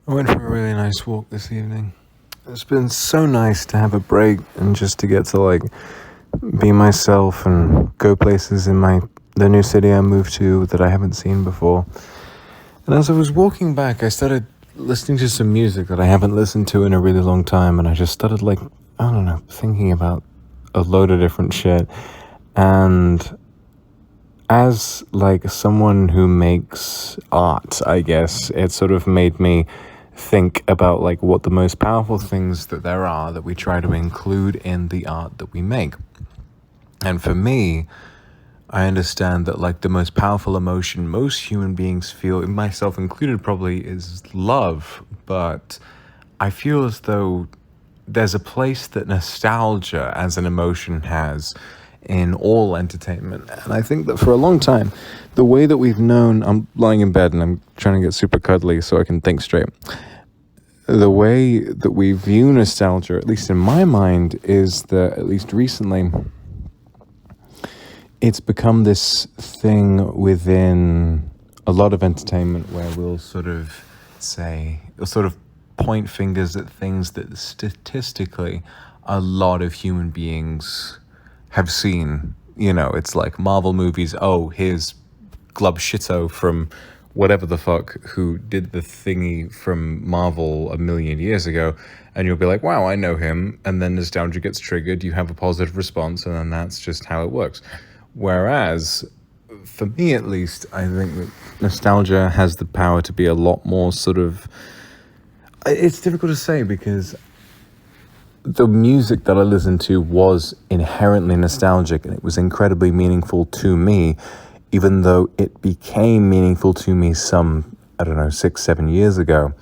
I went for a really nice walk this evening. It's been so nice to have a break and just to get to be myself and go places in the new city I moved to that I haven't seen before. And as I was walking back, I started listening to some music that I haven't listened to in a really long time, and I just started I don't know, thinking about a load of different shit. And as someone who makes art, I guess, it sort of made me think about what the most powerful things that there are that we try to include in the art that we make. And for me, I understand that the most powerful emotion most human beings feel, myself included probably, is love. But I feel as though there's a place that nostalgia as an emotion has in all entertainment. And I think that for a long time, the way that we've known, I'm lying in bed and I'm trying to get super cuddly so I can think straight. The way that we view nostalgia, at least in my mind, is that, at least recently, it's become this thing within a lot of entertainment where we'll sort of point fingers at things that statistically a lot of human beings have seen. It's like Marvel movies. Oh, here's Glub Shitto from whatever the fuck who did the thingy from Marvel a million years ago, and you'll be like, wow, I know him, and then nostalgia gets triggered, you have a positive response, and then that's just how it works. Whereas, for me at least, I think that nostalgia has the power to be a lot more it's difficult to say, because the music that I listened to was inherently nostalgic, and it was incredibly meaningful to me, even though it became meaningful to me some, 6-7 years ago.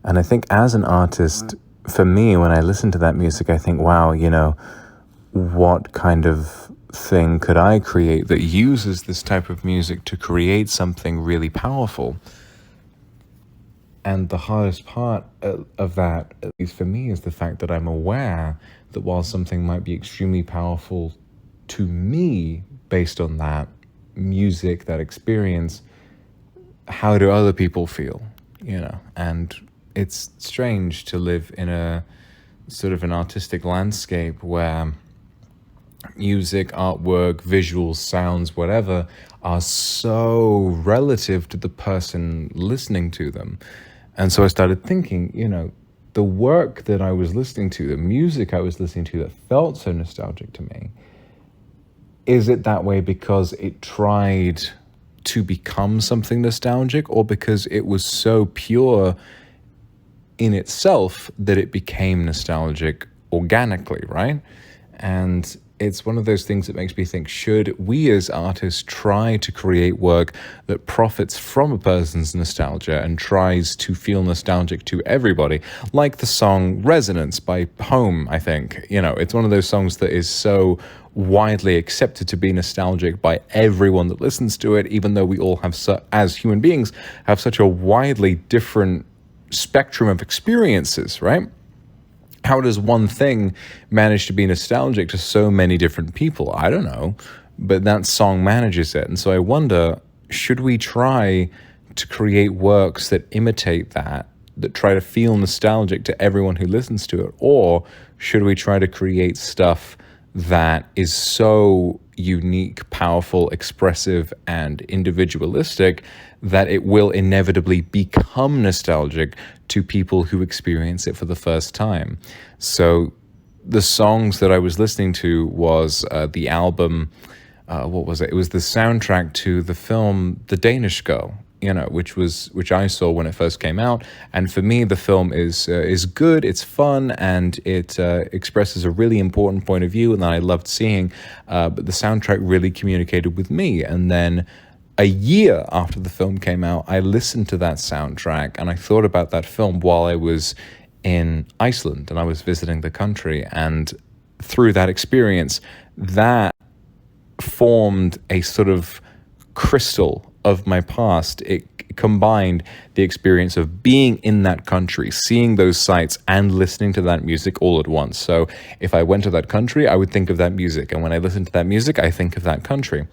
And I think as an artist, for me, when I listen to that music, I think, wow, what kind of thing could I create that uses this type of music to create something really powerful? And the hardest part of that, at least for me, is the fact that I'm aware that while something might be extremely powerful to me based on that music, that experience, how do other people feel? And it's strange to live in a sort of an artistic landscape where music, artwork, visuals, sounds, whatever, are so relative to the person listening to them. And so I started thinking, the work that I was listening to, the music I was listening to that felt so nostalgic to me, is it that way because it tried to become something nostalgic, or because it was so pure in itself that it became nostalgic organically, right? And it's one of those things that makes me think, should we as artists try to create work that profits from a person's nostalgia and tries to feel nostalgic to everybody? Like the song Resonance by Home, I think. It's one of those songs that is so widely accepted to be nostalgic by everyone that listens to it, even though we all have, as human beings, have such a widely different spectrum of experiences, right? How does one thing manage to be nostalgic to so many different people? I don't know, but that song manages it. And so I wonder, should we try to create works that imitate that try to feel nostalgic to everyone who listens to it? Or should we try to create stuff that is so unique, powerful, expressive, and individualistic that it will inevitably become nostalgic to people who experience it for the first time? So the songs that I was listening to was the album, what was it? It was the soundtrack to the film The Danish Girl, which I saw when it first came out. And for me, the film is good, it's fun, and it expresses a really important point of view, and that I loved seeing. But the soundtrack really communicated with me. And then a year after the film came out, I listened to that soundtrack, and I thought about that film while I was in Iceland and I was visiting the country. And through that experience, that formed a sort of crystal of my past. It combined the experience of being in that country, seeing those sights, and listening to that music all at once. So if I went to that country, I would think of that music. And when I listen to that music, I think of that country.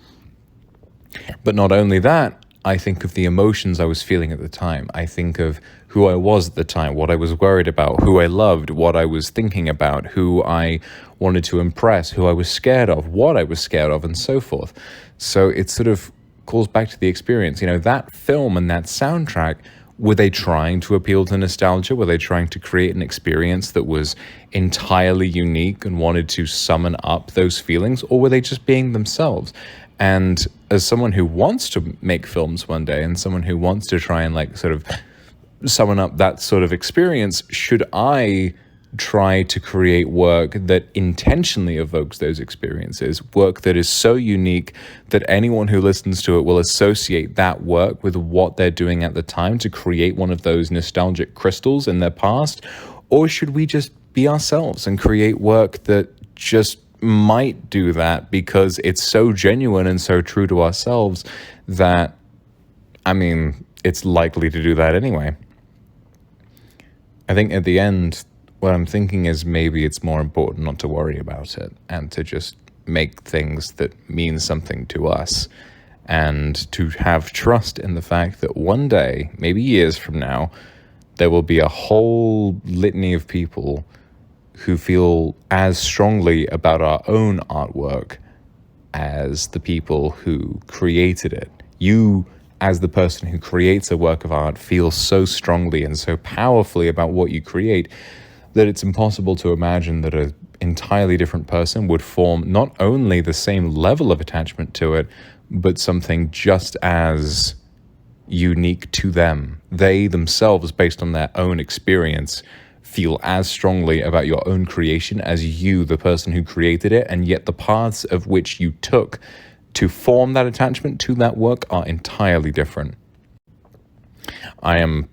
But not only that, I think of the emotions I was feeling at the time. I think of who I was at the time, what I was worried about, who I loved, what I was thinking about, who I wanted to impress, who I was scared of, what I was scared of, and so forth. So it sort of calls back to the experience. You know, that film and that soundtrack, were they trying to appeal to nostalgia? Were they trying to create an experience that was entirely unique and wanted to summon up those feelings? Or were they just being themselves? And as someone who wants to make films one day, and someone who wants to try and like sort of summon up that sort of experience, should I try to create work that intentionally evokes those experiences, work that is so unique that anyone who listens to it will associate that work with what they're doing at the time to create one of those nostalgic crystals in their past? Or should we just be ourselves and create work that just might do that because it's so genuine and so true to ourselves that, I mean, it's likely to do that anyway? I think at the end, what I'm thinking is maybe it's more important not to worry about it and to just make things that mean something to us, and to have trust in the fact that one day, maybe years from now, there will be a whole litany of people who feel as strongly about our own artwork as the people who created it. You, as the person who creates a work of art, feel so strongly and so powerfully about what you create that it's impossible to imagine that an entirely different person would form not only the same level of attachment to it, but something just as unique to them. They themselves, based on their own experience, feel as strongly about your own creation as you, the person who created it, and yet the paths of which you took to form that attachment to that work are entirely different. I am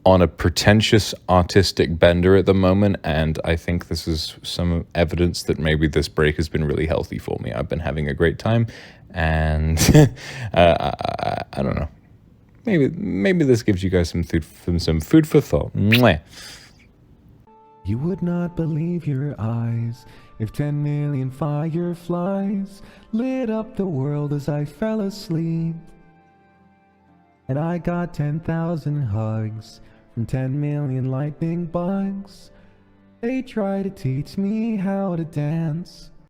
on a pretentious artistic bender at the moment, and I think this is some evidence that maybe this break has been really healthy for me. I've been having a great time, and I don't know. Maybe this gives you guys some food for thought. Mwah. You would not believe your eyes if 10 million fireflies lit up the world as I fell asleep. And I got 10,000 hugs from 10 million lightning bugs. They try to teach me how to dance,